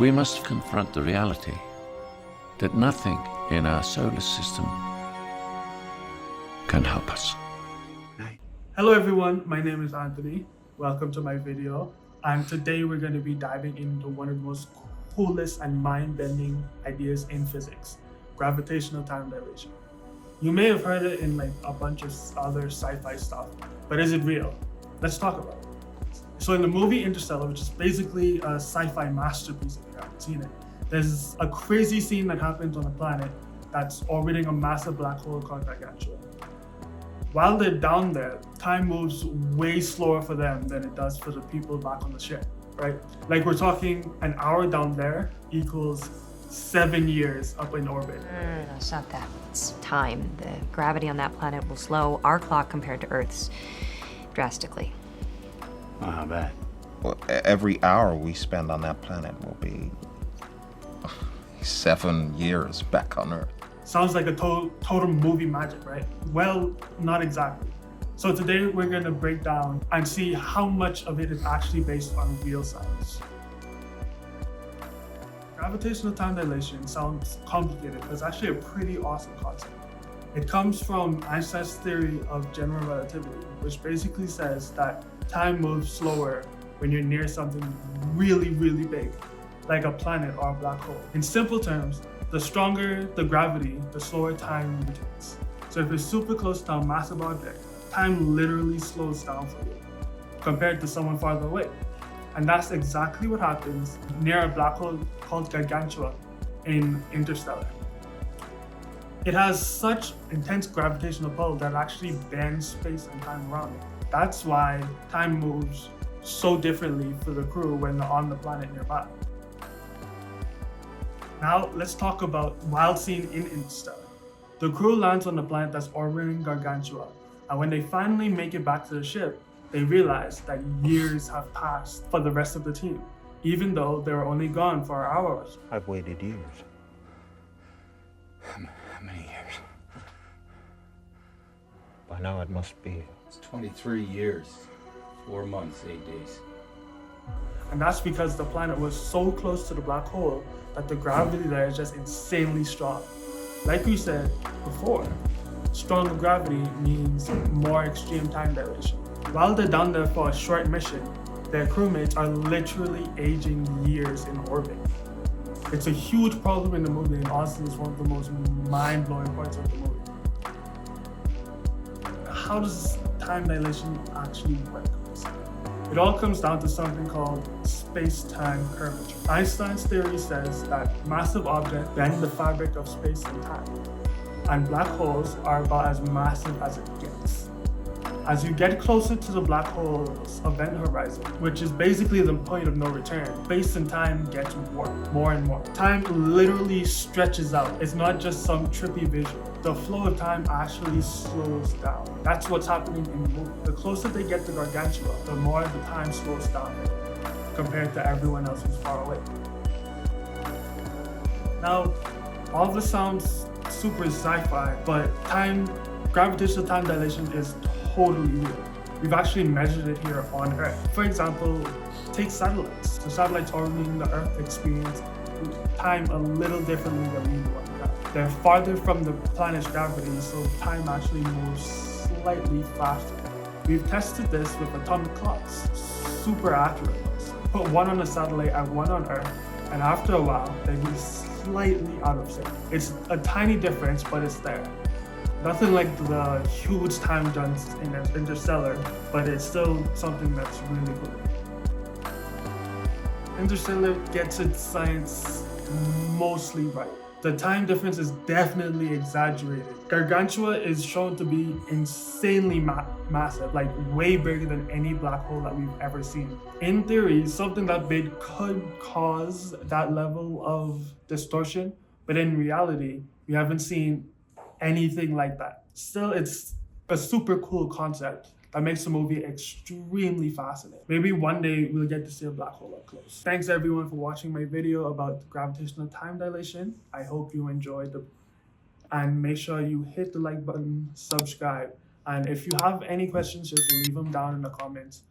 We must confront the reality that nothing in our solar system can help us. Hello everyone, my name is Anthony. Welcome to my video. And today we're going to be diving into one of the most coolest and mind-bending ideas in physics, gravitational time dilation. You may have heard it in like a bunch of other sci-fi stuff, but is it real? Let's talk about it. So in the movie Interstellar, which is basically a sci-fi masterpiece if you haven't seen it, there's a crazy scene that happens on a planet that's orbiting a massive black hole called Gargantua. While they're down there, time moves way slower for them than it does for the people back on the ship, right? Like we're talking an hour down there equals 7 years up in orbit. No, it's not that. It's time. The gravity on that planet will slow our clock compared to Earth's drastically. Oh, how bad? Well, every hour we spend on that planet will be 7 years back on Earth. Sounds like a total movie magic, right? Well, not exactly. So today we're going to break down and see how much of it is actually based on real science. Gravitational time dilation sounds complicated, but it's actually a pretty awesome concept. It comes from Einstein's theory of general relativity, which basically says that time moves slower when you're near something really, really big, like a planet or a black hole. In simple terms, the stronger the gravity, the slower time rotates. So if you're super close to a massive object, time literally slows down for you compared to someone farther away. And that's exactly what happens near a black hole called Gargantua in Interstellar. It has such intense gravitational pull that it actually bends space and time around it. That's why time moves so differently for the crew when they're on the planet nearby. Now let's talk about wild scene in Interstellar. The crew lands on the planet that's orbiting Gargantua, and when they finally make it back to the ship, they realize that years have passed for the rest of the team, even though they were only gone for hours. I've waited years. How many years? By now it must be. It's 23 years, 4 months, 8 days. And that's because the planet was so close to the black hole that the gravity there is just insanely strong. Like we said before, stronger gravity means more extreme time dilation. While they're down there for a short mission, their crewmates are literally aging years in orbit. It's a huge problem in the movie, and honestly it's one of the most mind-blowing parts of the movie. How does time dilation actually work? It all comes down to something called space-time curvature. Einstein's theory says that massive objects bend the fabric of space and time, and black holes are about as massive as it gets. As you get closer to the black hole's event horizon, which is basically the point of no return, space and time gets warped more and more. Time literally stretches out. It's not just some trippy visual. The flow of time actually slows down. That's what's happening in the movie. The closer they get to Gargantua, the more the time slows down compared to everyone else who's far away. Now, all this sounds super sci-fi, but gravitational time dilation is totally real. We've actually measured it here on Earth. For example, take satellites. The satellites orbiting the Earth experience time a little differently than we do on Earth. They're farther from the planet's gravity, so time actually moves slightly faster. We've tested this with atomic clocks, super accurate ones. Put one on a satellite and one on Earth, and after a while, they'd be slightly out of sync. It's a tiny difference, but it's there. Nothing like the huge time jumps in Interstellar, but it's still something that's really cool. Interstellar gets its science mostly right. The time difference is definitely exaggerated. Gargantua is shown to be insanely massive, like way bigger than any black hole that we've ever seen. In theory, something that big could cause that level of distortion, but in reality, we haven't seen anything like that. Still, it's a super cool concept that makes the movie extremely fascinating. Maybe one day we'll get to see a black hole up close. Thanks everyone for watching my video about gravitational time dilation. I hope you enjoyed and make sure you hit the like button, subscribe, and if you have any questions, just leave them down in the comments.